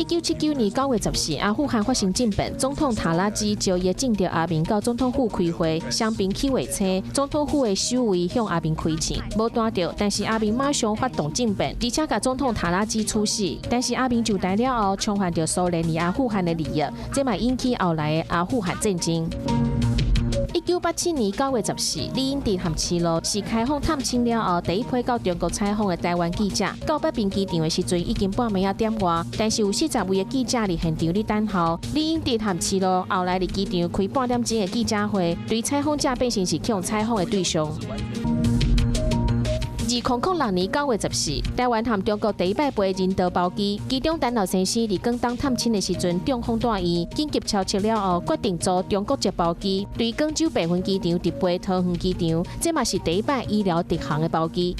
1979年9月14日，阿富汗发生政变，总统塔拉基招伊政敌阿明到总统府开会，双边起话车，总统府的守卫向阿明开枪，无弹到，但是阿明马上发动政变，而且甲总统塔拉基处死。但是阿明就台了后，冲犯着苏联与阿富汗的利益，这嘛引起后来的阿富汗战争。1987年9月14日，李英德和齐鲁是开放探亲了后第一批到中国采访的台湾记者。到北平机场的时阵已经半暝点外，但是有40位的记者伫现场咧等候。李英德和齐鲁后来伫机场开半点钟的记者会，对采访者变成是向采访的对象。2006年9月14日，台湾和中国第一摆飞人道包机，其中陈老先生伫广东探亲的时阵中风大意，紧急超测了后，决定坐中国籍包机，对广州白云机场直飞桃园机场，这嘛是第一摆医疗直航的包机。